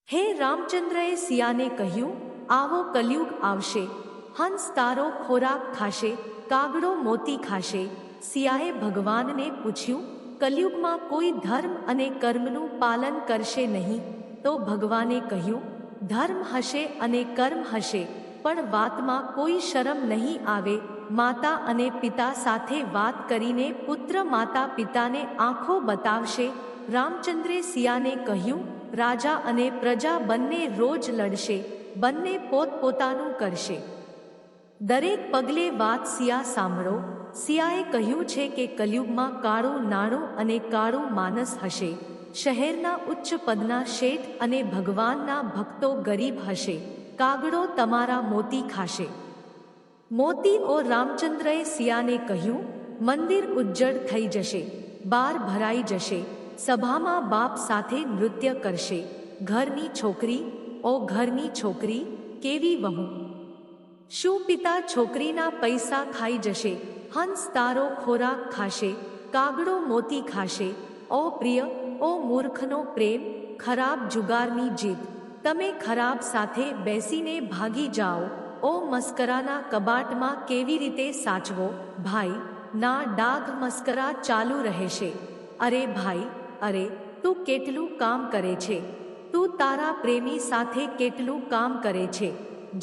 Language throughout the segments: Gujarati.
હે રામચંદ્રએ સિયાને કહ્યું, આવો કલયુગ આવશે, હંસ તારો ખોરાક ખાશે, કાગડો મોતી ખાશે. સિયાએ ભગવાનને પૂછ્યું, કલયુગમાં કોઈ ધર્મ અને કર્મનું પાલન કરશે નહીં? તો ભગવાને કહ્યું, ધર્મ હશે અને કર્મ હશે, પણ વાતમાં કોઈ શરમ નહીં આવે. માતા અને પિતા સાથે વાત કરીને પુત્ર માતા પિતાને આંખો બતાવશે. રામચંદ્રે સિયાને કહ્યું, રાજા અને પ્રજા બંને રોજ લડશે, બંને પોતપોતાનું કરશે. દરેક પગલે વાત સિયા સાંભળો. સિયાએ કહ્યું છે કે કલયુગમાં કાળું નાણું અને કાળું માનસ હશે. શહેરના ઉચ્ચ પદના શેઠ અને ભગવાનના ભક્તો ગરીબ હશે. કાગડો તમારા મોતી ખાશે. મોતી ઓ રામચંદ્રએ સિયાને કહ્યું, મંદિર ઉજ્જડ થઈ જશે, બાર ભરાઈ જશે, સભામાં બાપ સાથે નૃત્ય કરશે. ઘરની છોકરી, ઓ ઘરની છોકરી, કેવી વહુ! શું પિતા છોકરીના પૈસા ખાઈ જશે? હંસ તારો ખોરાક ખાશે, કાગડો મોતી ખાશે. ઓ પ્રિય, ઓ મૂર્ખનો પ્રેમ, ખરાબ જુગારની જીત, તમે ખરાબ સાથે બેસીને ભાગી જાઓ. ઓ મસ્કરાના કબાટમાં કેવી રીતે સાચવો? ભાઈ ના ડાઘ મસ્કરા ચાલુ રહેશે. અરે ભાઈ, અરે તું કેટલું કામ કરે છે? તું તારા પ્રેમી સાથે કેટલું કામ કરે છે?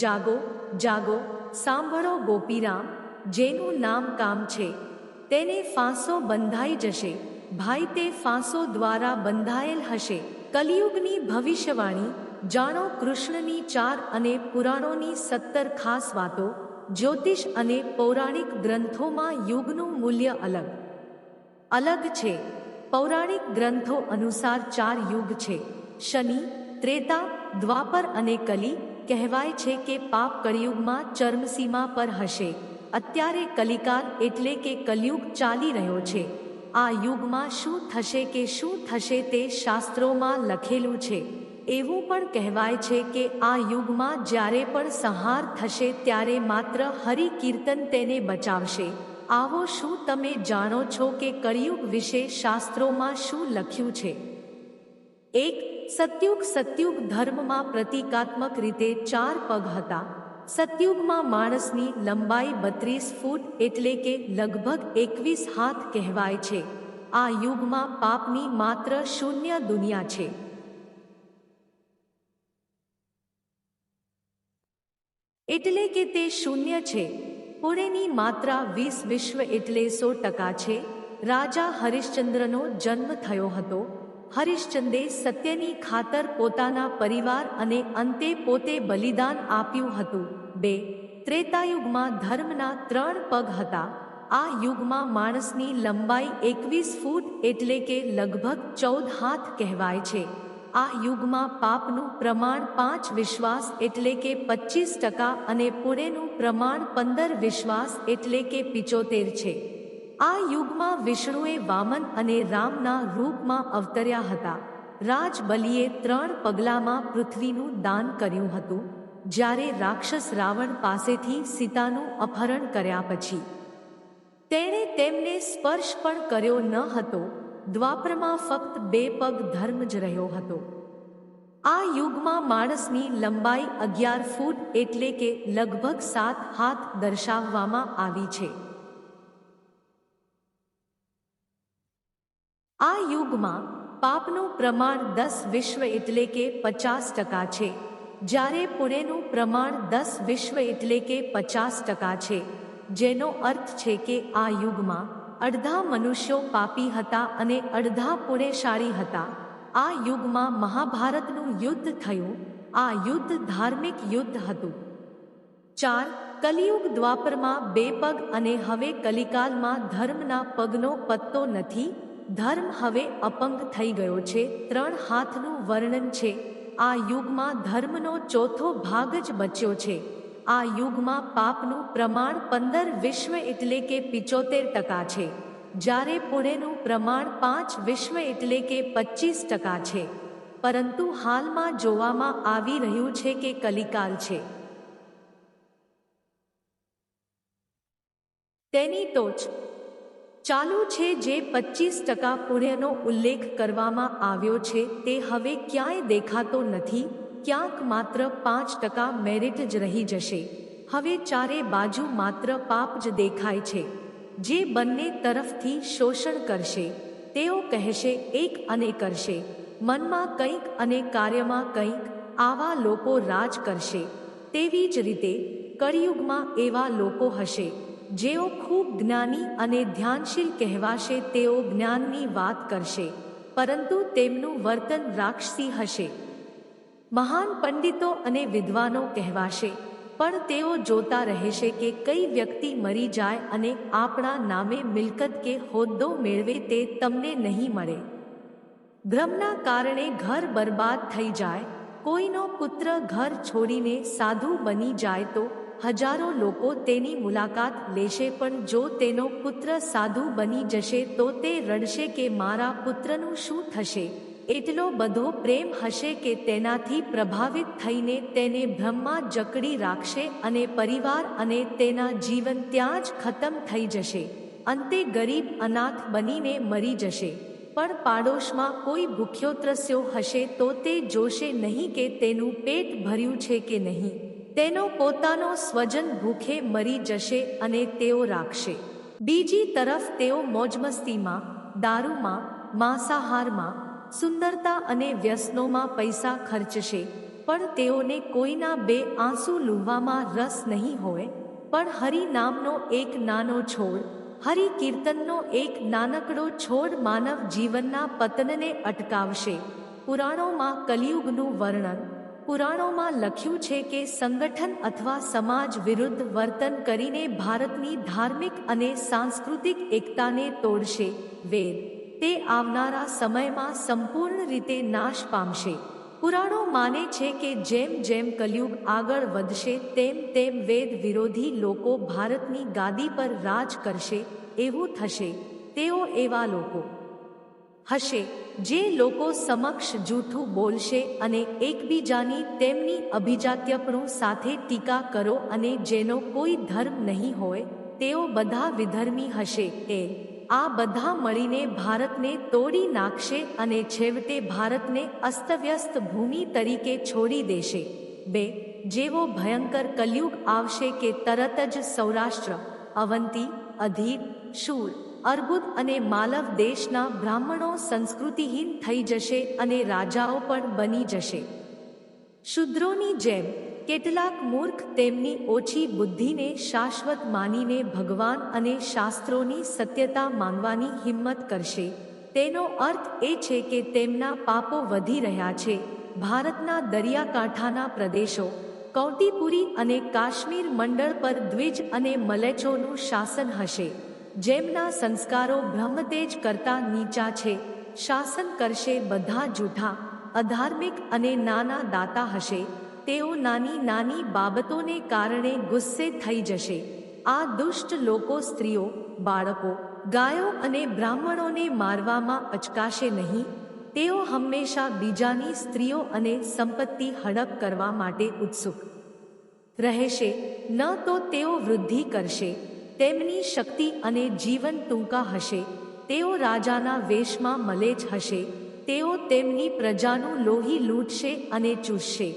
જાગો, જાગો, સાંભળો ગોપીરામ, જેનું નામ કામ છે, તેને ફાંસો બંધાઈ જશે. ભાઈ તે ફાંસો દ્વારા બંધાયેલ હશે. કલિયુગની ભવિષ્યવાણી જાણો. કૃષ્ણની 4 અને પુરાણોની 17 ખાસ વાતો. જ્યોતિષ અને પૌરાણિક ગ્રંથોમાં યુગનું મૂલ્ય અલગ અલગ છે. પૌરાણિક ગ્રંથો અનુસાર 4 યુગ છે: શનિ, ત્રેતા, દ્વાપર અને કલી. કહેવાય છે કે પાપ કળિયુગમાં ચરમસીમા પર હશે. અત્યારે કલિકાલ એટલે કે કલયુગ ચાલી રહ્યો છે. આ યુગમાં શું થશે કે શું થશે તે શાસ્ત્રોમાં લખેલું છે. એવું પણ કહેવાય છે કે આ યુગમાં જ્યારે પણ સંહાર થશે ત્યારે માત્ર હરિ કીર્તન તેને બચાવશે. આવો શું તમે જાણો છો કે કળિયુગ વિશે શાસ્ત્રોમાં શું લખ્યું છે? 1. સતયુગ. સતયુગ ધર્મમાં પ્રતીકાત્મક રીતે 4 પગ હતા. સતયુગમાં માણસની લંબાઈ 32 ફૂટ એટલે કે લગભગ 21 હાથ કહેવાય છે. આ યુગમાં પાપની માત્ર શૂન્ય દુનિયા છે. એટલે કે તે શૂન્ય છે. પુણ્યની માત્રા 20 વિશ્વ એટલે 100% છે. રાજા હરિશ્ચંદ્રનો જન્મ થયો હતો. હરિશ્ચંદ્રે સત્યની ખાતર પોતાના પરિવાર અને અંતે પોતે બલિદાન આપ્યું હતું. 2. ત્રેતાયુગમાં ધર્મના 3 પગ હતા. આ યુગમાં માણસની લંબાઈ 21 ફૂટ એટલે કે લગભગ 14 હાથ કહેવાય છે. આ યુગમાં પાપનું પ્રમાણ 5 વિશ્વાસ એટલે કે 25% અને પુણ્યનું પ્રમાણ 15 વિશ્વાસ એટલે કે 75 છે. આ યુગમાં વિષ્ણુએ વામન અને રામના રૂપમાં અવતર્યા હતા. રાજ બલિએ 3 પગલામાં પૃથ્વીનું દાન કર્યું હતું. જ્યારે રાક્ષસ રાવણ પાસેથી સીતાનું અપહરણ કર્યા પછી તેણે તેમને સ્પર્શ પણ કર્યો ન હતો. દ્વાપરમાં ફક્ત 2 પગ ધર્મ જ રહ્યો હતો. આ યુગમાં માણસની લંબાઈ 11 ફૂટ એટલે કે લગભગ 7 હાથ દર્શાવવામાં આવી છે. આ યુગમાં પાપનું પ્રમાણ 10 વિશ્વ એટલે કે 50% છે. જ્યારે પુણ્યનું પ્રમાણ 10 વિશ્વ એટલે કે 50% છે. જેનો અર્થ છે કે આ યુગમાં અડધા મનુષ્યો પાપી હતા અને અડધા પુણ્યશાળી હતા. આ યુગમાં મહાભારતનું યુદ્ધ થયું. આ યુદ્ધ ધાર્મિક યુદ્ધ હતું. 4. કલિયુગ. દ્વાપરમાં 2 પગ અને હવે કલિકાલમાં ધર્મના પગનો પત્તો નથી. ધર્મ હવે અપંગ થઈ ગયો છે. 3 હાથનું વર્ણન છે. આ યુગમાં ધર્મનો ચોથો ભાગ જ બચ્યો છે. આ યુગમાં પાપનું પ્રમાણ 15 વિશ્વ એટલે કે 75% છે. જ્યારે પુણ્યનું પ્રમાણ 5 વિશ્વ એટલે કે 25% છે. પરંતુ હાલમાં જોવામાં આવી રહ્યું છે કે કલિકાલ છે. તેની ટોચ ચાલુ છે જે 25% પુણ્યનો ઉલ્લેખ કરવામાં આવ્યો છે તે હવે ક્યાંય દેખાતો નથી, ક્યાંક માત્ર 5% મેરિટ જ રહી જશે. હવે ચારે બાજુ માત્ર પાપ જ દેખાય છે, જે બંને તરફથી શોષણ કરશે. તેઓ કહેશે એક અને કરશે મનમાં કંઈક અને કાર્યમાં કંઈક, આવા લોકો રાજ કરશે. તેવી જ રીતે કળિયુગમાં એવા લોકો હશે જેઓ ખૂબ જ્ઞાની અને ધ્યાનશીલ કહેવાશે. તેઓ જ્ઞાનની વાત કરશે, પરંતુ તેમનું વર્તન રાક્ષસી હશે. મહાન પંડિતો અને વિદ્વાનો કહેવાશે, પણ તેઓ જોતા રહેશે કે કઈ વ્યક્તિ મરી જાય અને આપણા નામે મિલકત કે હોદ્દો મેળવે તે તમને નહીં મળે. ભ્રમના કારણે ઘર બરબાદ થઈ જાય. કોઈનો પુત્ર ઘર છોડીને સાધુ બની જાય તો હજારો લોકો તેની મુલાકાત લેશે, પણ જો તેનો પુત્ર સાધુ બની જશે તો તે રડશે કે મારા પુત્રનું શું થશે. એટલો બધો પ્રેમ હશે કે તેનાથી પ્રભાવિત થઈને તેને ભ્રમમાં જકડી રાખશે અને પરિવાર અને તેના જીવન ત્યાં જ ખતમ થઈ જશે. અંતે ગરીબ અનાથ બનીને મરી જશે. પણ પાડોશમાં કોઈ ભૂખ્યો ત્રસ્યો હશે તો તે જોશે નહીં કે તેનું પેટ ભર્યું છે કે નહીં. તેનો પોતાનો સ્વજન ભૂખે મરી જશે અને તેઓ રાખશે. બીજી તરફ તેઓ મોજમસ્તીમાં, દારૂમાં, માંસાહારમાં, સુંદરતા અને વ્યસનોમાં પૈસા ખર્ચશે, પણ તેઓને કોઈના બે આંસુ લૂહવામાં રસ નહીં હોય. પણ હરિ નામનો એક નાનો છોડ, હરિ કીર્તનનો એક નાનકડો છોડ માનવ જીવનના પતનને અટકાવશે. પુરાણોમાં કલિયુગનું વર્ણન. પુરાણોમાં લખ્યું છે કે સંગઠન અથવા સમાજ વિરુદ્ધ વર્તન કરીને ભારતની ધાર્મિક અને સાંસ્કૃતિક એકતાને તોડશે. વેદ તે આવનારા સમયમાં સંપૂર્ણ રીતે નાશ પામશે. પુરાણો માને છે કે જેમ જેમ કલિયુગ આગળ વધશે તેમ તેમ વેદ વિરોધી લોકો ભારતની ગાદી પર રાજ કરશે. એવું થશે. તેઓ એવા લોકો હશે જે લોકો સમક્ષ જૂઠું બોલશે અને એકબીજાની તેમની અભિજાત્યપણું સાથે ટીકા કરો, અને જેનો કોઈ ધર્મ નહીં હોય તેઓ બધા વિધર્મી હશે. આ બધા મળીને ભારતને તોડી નાખશે અને છેવટે ભારતને અસ્તવ્યસ્ત ભૂમિ તરીકે છોડી દેશે. 2. જેવો ભયંકર કલયુગ આવશે કે તરત જ સૌરાષ્ટ્ર, અવંતી, અધીર, શૂર, અર્બુદ અને માલવ દેશના બ્રાહ્મણો સંસ્કૃતિહીન થઈ જશે અને રાજાઓ પણ બની જશે. શૂદ્રોની જેમ કેટલાક મૂર્ખ તેમની ઓછી બુદ્ધિને શાશ્વત માનીને ભગવાન અને શાસ્ત્રોની સત્યતા માનવાની હિંમત કરશે. તેનો અર્થ એ છે કે તેમના પાપો વધી રહ્યા છે. ભારતના દરિયાકાંઠાના પ્રદેશો, કૌંટીપુરી અને કાશ્મીર મંડળ પર દ્વિજ અને મલેચ્છોનું શાસન હશે, જેમના સંસ્કારો બ્રહ્મતેજ કરતાં નીચા છે. શાસન કરશે બધા જૂઠા, અધાર્મિક અને નાના દાતા હશે. તેઓ નાની નાની બાબતોને કારણે ગુસ્સે થઈ જશે. આ દુષ્ટ લોકો સ્ત્રીઓ, બાળકો, ગાયો અને બ્રાહ્મણોને મારવામાં અચકાશે નહીં. તેઓ હંમેશા બીજાની સ્ત્રીઓ અને સંપત્તિ હડપ કરવા માટે ઉત્સુક રહેશે. ન તો તેઓ વૃદ્ધિ કરશે. તેમની શક્તિ અને જીવન ટૂંકા હશે. તેઓ રાજાના વેશમાં મલેચ હશે. તેઓ તેમની પ્રજાનું લોહી લૂંટશે અને ચૂસશે.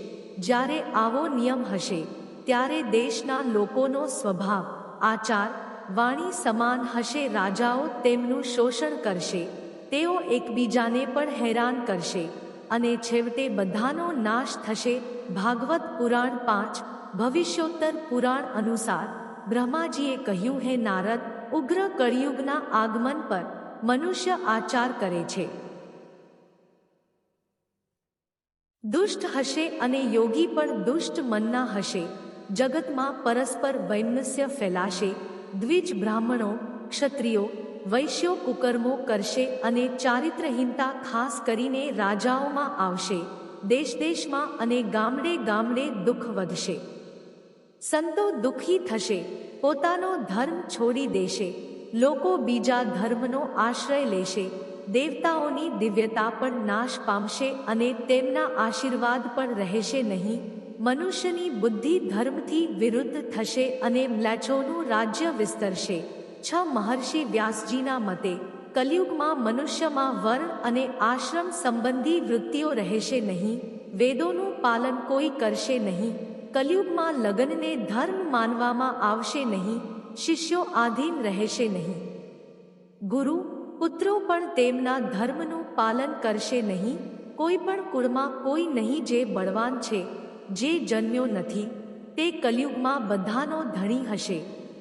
જ્યારે આવો નિયમ હશે ત્યારે દેશના લોકોનો સ્વભાવ, આચાર, વાણી સમાન હશે. રાજાઓ તેમનું શોષણ કરશે. તેઓ એકબીજાને પણ હેરાન કરશે અને છેવટે બધાનો નાશ થશે. ભાગવત પુરાણ 5. ભવિષ્યોત્તર પુરાણ અનુસાર બ્રહ્માજીએ કહ્યું, હે નારદ, ઉગ્ર કળિયુગના આગમન પર મનુષ્ય આચાર કરે છે. દુષ્ટ હશે અને યોગી પણ દુષ્ટ મનના હશે. જગતમાં પરસ્પર વૈમનસ્ય ફેલાશે. દ્વિજ બ્રાહ્મણો, ક્ષત્રિયો, વૈશ્યો કુકર્મો કરશે અને ચારિત્રહીનતા ખાસ કરીને રાજાઓમાં આવશે. દેશ દેશમાં અને ગામડે ગામડે દુઃખ વધશે. સંતો દુઃખી થશે, પોતાનો ધર્મ છોડી દેશે. લોકો બીજા ધર્મનો આશ્રય લેશે. દેવતાઓની દિવ્યતા પણ નાશ પામશે અને તેમના આશીર્વાદ પણ રહેશે નહીં. મનુષ્યની બુદ્ધિ ધર્મથી વિરુદ્ધ થશે અને મ્લેચ્છોનું રાજ્ય વિસ્તરશે. મહર્ષિ વ્યાસજીના મતે કલિયુગમાં મનુષ્યમાં વર્ણ અને આશ્રમ સંબંધી વૃત્તિઓ રહેશે નહીં, વેદોનું પાલન કોઈ કરશે નહીં, કલિયુગમાં લગ્નને ધર્મ માનવામાં આવશે નહીં, શિષ્યો આધીન રહેશે નહીં, ગુરુ પુત્રો પણ તેમના ધર્મનું પાલન કરશે નહીં, કોઈ પણ કુળમાં કોઈ નહીં જે બળવાન છે, જે જન્મ્યો નથી, તે કલિયુગમાં બધાનો ધણી હશે,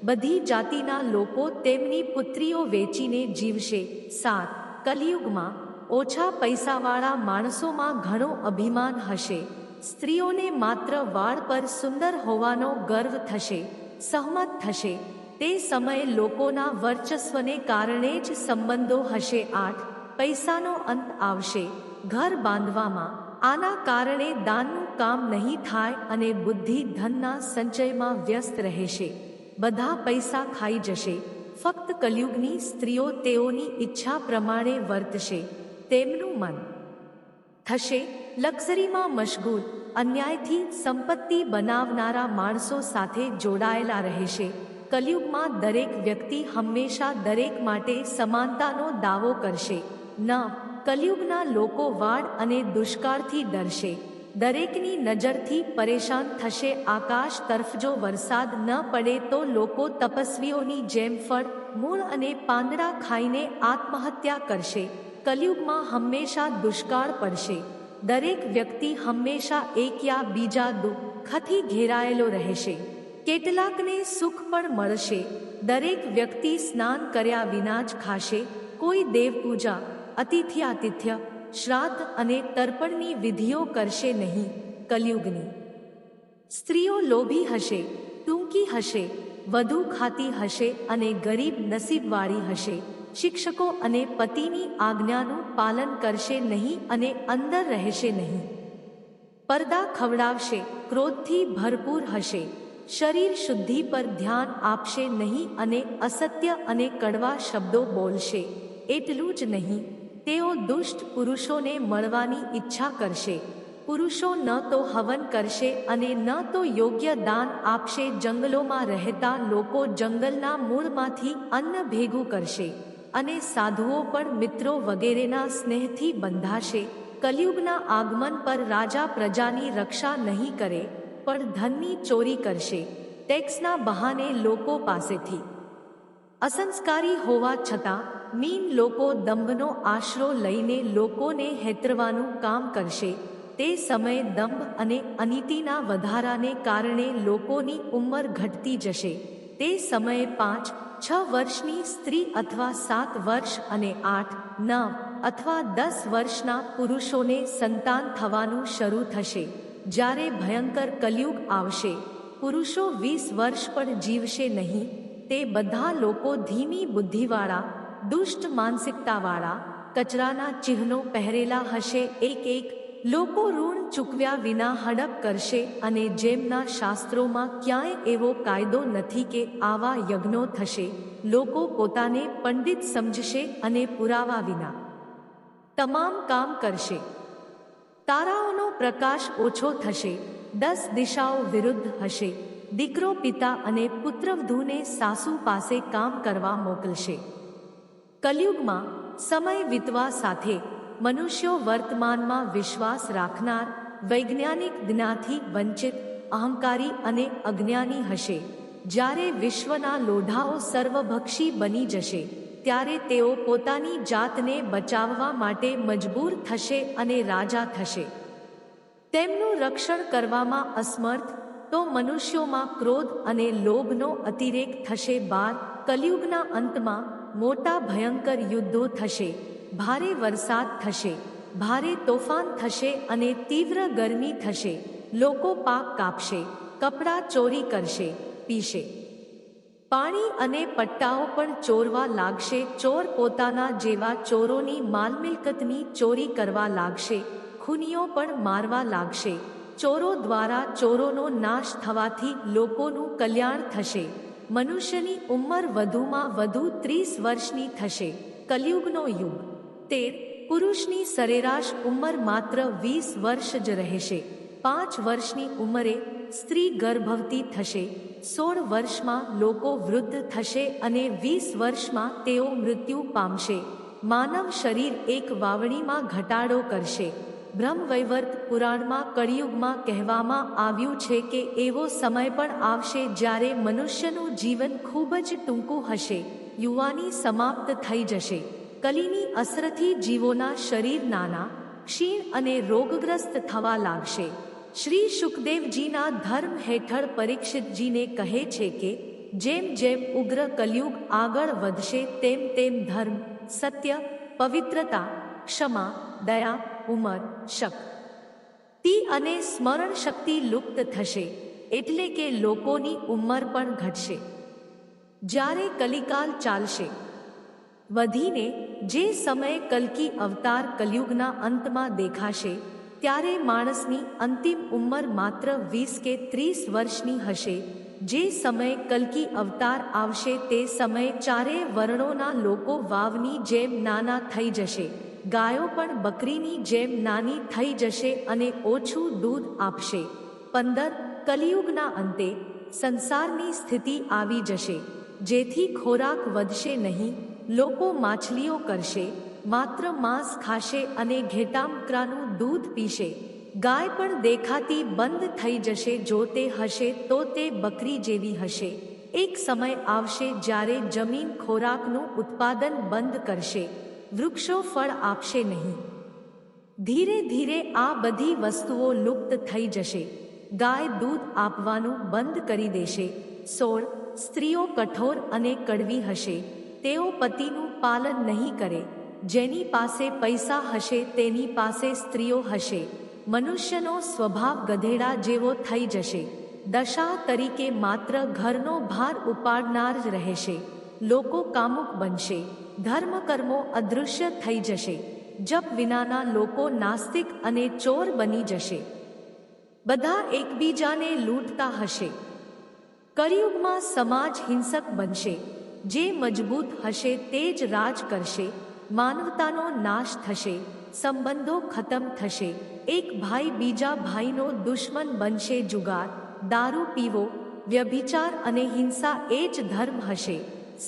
બધી જાતિના લોકો તેમની પુત્રીઓ વેચીને જીવશે. 7. કલિયુગમાં ઓછા પૈસાવાળા માણસોમાં ઘણો અભિમાન હશે, સ્ત્રીઓને માત્ર વાળ પર સુંદર હોવાનો ગર્વ થશે, સહમત થશે. તે સમયે લોકોના વર્ચસ્વને કારણે જ સંબંધો હશે. 8. પૈસાનો અંત આવશે ઘર બાંધવામાં, આના કારણે દાનનું કામ નહીં થાય અને બુદ્ધિ ધનના સંચયમાં વ્યસ્ત રહેશે, બધા પૈસા ખાઈ જશે. ફક્ત કલિયુગની સ્ત્રીઓ તેઓની ઈચ્છા પ્રમાણે વર્તશે, તેમનું મન થશે લક્ઝરીમાં મશગુલ, અન્યાયથી સંપત્તિ બનાવનારા માણસો સાથે જોડાયેલા રહેશે. કલિયુગમાં દરેક વ્યક્તિ હંમેશા દરેક માટે સમાનતાનો દાવો કરશે. કલિયુગના લોકો વાડ અને દુષ્કાળથી ડરશે, દરેકની નજરથી પરેશાન થશે. આકાશ તરફ જો વરસાદ ન પડે તો લોકો તપસ્વીઓની જેમ ફળ, મૂળ અને પાંદડા ખાઈને આત્મહત્યા કરશે. કલિયુગમાં હંમેશા દુષ્કાળ પડશે, દરેક વ્યક્તિ હંમેશા એક યા બીજા દુઃખથી ઘેરાયેલો રહેશે, કેટલાકને સુખ પણ મળશે. દરેક વ્યક્તિ સ્નાન કર્યા વિના જ ખાશે, કોઈ દેવપૂજા, આતિથ્ય, શ્રાદ્ધ અને તર્પણની વિધિઓ કરશે નહીં. કલિયુગની સ્ત્રીઓ લોભી હશે, ટૂંકી હશે, વધુ ખાતી હશે અને ગરીબ નસીબવાળી હશે. શિક્ષકો અને પતિની આજ્ઞાનું પાલન કરશે નહીં અને અંદર રહેશે નહીં. પડદા ખવડાવશે, ક્રોધથી ભરપૂર હશે, શરીર શુદ્ધિ પર ધ્યાન આપશે નહીં અને અસત્ય અને કડવા શબ્દો બોલશે. એટલું જ નહીં, તેઓ દુષ્ટ પુરુષોને મળવાની ઈચ્છા કરશે. પુરુષો ન તો હવન કરશે અને ન તો યોગ્ય દાન આપશે. જંગલોમાં રહેતા લોકો જંગલના મૂળમાંથી અન્ન ભેગું કરશે અને સાધુઓ પણ મિત્રો વગેરેના સ્નેહથી બંધાશે. કલિયુગના આગમન પર રાજા પ્રજાની રક્ષા નહીં કરે પણ ધનની ચોરી કરશે. ટેક્સના બહાને લોકો પાસેથી અસંસ્કારી હોવા છતાં મીન લોકો દંભનો આશરો લઈને લોકોને હેતરવાનું કામ કરશે. તે સમયે દંભ અને અનીતિના વધારાને કારણે લોકોની ઉંમર ઘટતી જશે. તે સમયે 5-6 વર્ષની સ્ત્રી અથવા 7 વર્ષ અને 8-9 અથવા 10 વર્ષના પુરુષોને સંતાન થવાનું શરૂ થશે. જ્યારે ભયંકર કલિયુગ આવશે, પુરુષો 20 વર્ષ પણ જીવશે નહીં. તે બધા લોકો ધીમી બુદ્ધિવાળા, દુષ્ટ માનસિકતાવાળા, કચરાના ચિહ્નો પહેરેલા હશે. એક લોકો ઋણ ચૂકવ્યા વિના હડપ કરશે અને જેમના શાસ્ત્રોમાં ક્યાંય એવો કાયદો નથી કે આવા યજ્ઞો થશે. લોકો પોતાને પંડિત સમજશે અને પુરાવા વિના તમામ કામ કરશે. તારાઓનો પ્રકાશ ઓછો થશે, 10 દિશાઓ વિરુદ્ધ હશે. દીકરો પિતા અને પુત્રવધૂને સાસુ પાસે કામ કરવા મોકલશે. કલિયુગમાં સમય વીતવા સાથે મનુષ્યો વર્તમાનમાં વિશ્વાસ રાખનાર, વૈજ્ઞાનિક જ્ઞાનથી વંચિત, અહંકારી અને અજ્ઞાની હશે. જ્યારે વિશ્વના લોઢાઓ સર્વભક્ષી બની જશે ત્યારે તેઓ પોતાની જાતને બચાવવા માટે મજબૂર થશે અને રાજા થશે. તેમનું રક્ષણ કરવામાં અસમર્થ તો મનુષ્યોમાં ક્રોધ અને લોભનો અતિરેક થશે. 12 કલિયુગના અંતમાં મોટા ભયંકર યુદ્ધો થશે, ભારે વરસાદ થશે, ભારે તોફાન થશે અને તીવ્ર ગરમી થશે. લોકો પાક કાપશે, કપડાં ચોરી કરશે, પીશે પાણી અને પટ્ટાઓ પણ ચોરવા લાગશે. ચોર પોતાના જેવા ચોરોની માલમિલકતની ચોરી કરવા લાગશે, ખૂનીઓ પણ મારવા લાગશે. ચોરો દ્વારા ચોરોનો નાશ થવાથી લોકોનું કલ્યાણ થશે. મનુષ્યની ઉંમર વધુમાં વધુ 30 વર્ષની થશે. કલિયુગનો યુગ 13 પુરુષની સરેરાશ ઉંમર માત્ર 20 વર્ષ જ રહેશે. 5 વર્ષની ઉંમરે સ્ત્રી ગર્ભવતી થશે, 16 વર્ષમાં લોકો વૃદ્ધ થશે અને 20 વર્ષમાં તેઓ મૃત્યુ પામશે. માનવ શરીર એક વાવણીમાં ઘટાડો કરશે. બ્રહ્મવૈવર્ત પુરાણમાં કળિયુગમાં કહેવામાં આવ્યું છે કે એવો સમય પણ આવશે જ્યારે મનુષ્યનું જીવન ખૂબ જ ટૂંકું હશે, યુવાની સમાપ્ત થઈ જશે. કલીની અસરથી જીવોના શરીર નાના, ક્ષીણ અને રોગગ્રસ્ત થવા લાગશે. શ્રી શુકદેવજીના ધર્મ હેઠળ પરીક્ષિતજીને કહે છે કે જેમ જેમ ઉગ્ર કલયુગ આગળ વધશે તેમ તેમ ધર્મ, સત્ય, પવિત્રતા, ક્ષમા, દયા, ઉંમર, શક્તિ અને સ્મરણ શક્તિ લુપ્ત થશે, એટલે કે લોકોની ઉંમર પણ ઘટશે. જ્યારે કલિકાલ ચાલશે વધીને જે સમયે કલ્કી અવતાર કલયુગના અંતમાં દેખાશે ત્યારે માણસની અંતિમ ઉંમર માત્ર 20 કે 30 વર્ષની હશે. જે સમયે કલ્કી અવતાર આવશે તે સમયે ચારેય વર્ણોના લોકો વાવની જેમ નાના થઈ જશે. ગાયો પણ બકરીની જેમ નાની થઈ જશે અને ઓછું દૂધ આપશે. 15 કલિયુગના અંતે સંસારની સ્થિતિ આવી જશે જેથી ખોરાક વધશે નહીં. લોકો માછલીઓ કરશે, માત્ર માંસ ખાશે અને ઘેટામકરાનું દૂધ પીશે. ગાય પણ દેખાતી બંધ થઈ જશે. જો તે હશે તો તે બકરી જેવી હશે. એક સમય આવશે જ્યારે જમીન ખોરાકનું ઉત્પાદન બંધ કરશે, વૃક્ષો ફળ આપશે નહીં. ધીરે ધીરે આ બધી વસ્તુઓ લુપ્ત થઈ જશે. ગાય દૂધ આપવાનું બંધ કરી દેશે. 16 સ્ત્રીઓ કઠોર અને કડવી હશે. તેઓ પતિનું પાલન નહીં કરે. જેની પાસે પૈસા હશે તેની પાસે સ્ત્રીઓ હશે. મનુષ્યનો સ્વભાવ ગધેડા જેવો થઈ જશે. દશા તરીકે માત્ર ઘરનો ભાર ઉપાડનાર જ રહેશે. લોકો કામુક બનશે. ધર્મકર્મો અદૃશ્ય થઈ જશે. જપ વિનાના લોકો નાસ્તિક અને ચોર બની જશે. બધા એકબીજાને લૂંટતા હશે. કળિયુગમાં સમાજ હિંસક બનશે. જે મજબૂત હશે તે જ રાજ કરશે. માનવતાનો નાશ થશે. સંબંધો ખતમ થશે. એક ભાઈ બીજા ભાઈનો દુશ્મન બનશે. જુગાર, દારૂ પીવો, વ્યભિચાર અને હિંસા એ જ ધર્મ હશે.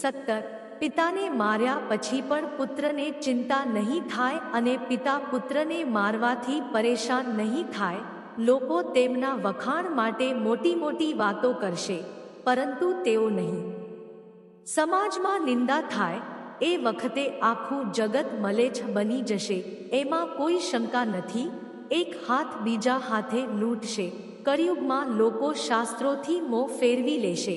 17 પિતાને માર્યા પછી પણ પુત્રને ચિંતા નહીં થાય અને પિતા પુત્રને મારવાથી પરેશાન નહીં થાય. લોકો તેમના વખાણ માટે મોટી મોટી વાતો કરશે, પરંતુ તેઓ નહીં. સમાજમાં નિંદા થાય એ વખતે આખું જગત મલેચ્છ બની જશે, એમાં કોઈ શંકા નથી. એક હાથ બીજા હાથે લૂંટશે. કળિયુગમાં લોકો શાસ્ત્રોથી મોં ફેરવી લેશે.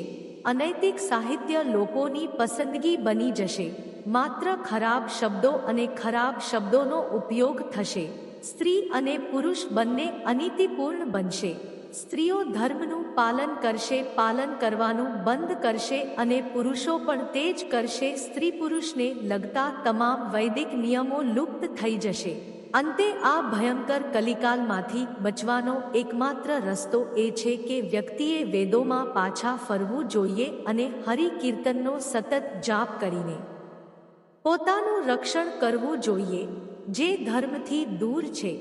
અનૈતિક સાહિત્ય લોકોની પસંદગી બની જશે. માત્ર ખરાબ શબ્દો અને ખરાબ શબ્દોનો ઉપયોગ થશે. સ્ત્રી અને પુરુષ બંને અનીતિપૂર્ણ બનશે. સ્ત્રીઓ ધર્મનું પાલન કરશે, પાલન કરવાનું બંધ કરશે અને પુરુષો પણ તે જ કરશે. સ્ત્રી પુરુષને લગતા તમામ વૈદિક નિયમો લુપ્ત થઈ જશે. અંતે આ ભયંકર કલિકાલમાંથી બચવાનો એકમાત્ર રસ્તો એ છે કે વ્યક્તિએ વેદોમાં પાછા ફરવું જોઈએ અને હરિકીર્તનનો સતત જાપ કરીને પોતાનું રક્ષણ કરવું જોઈએ. જે ધર્મથી દૂર છે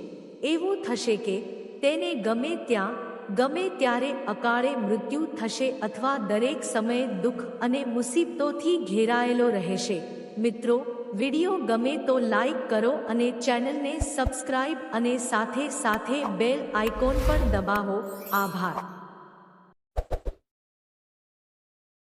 એવું થશે કે તેને ગમે ત્યાં ગમે ત્યારે અકાળે મૃત્યુ થશે અથવા દરેક સમયે દુઃખ અને મુસીબતોથી ઘેરાયેલો રહેશે. મિત્રો, વિડિયો ગમે તો લાઈક કરો અને ચેનલને સબસ્ક્રાઇબ અને સાથે સાથે બેલ આઇકોન પણ દબાવો. આભાર.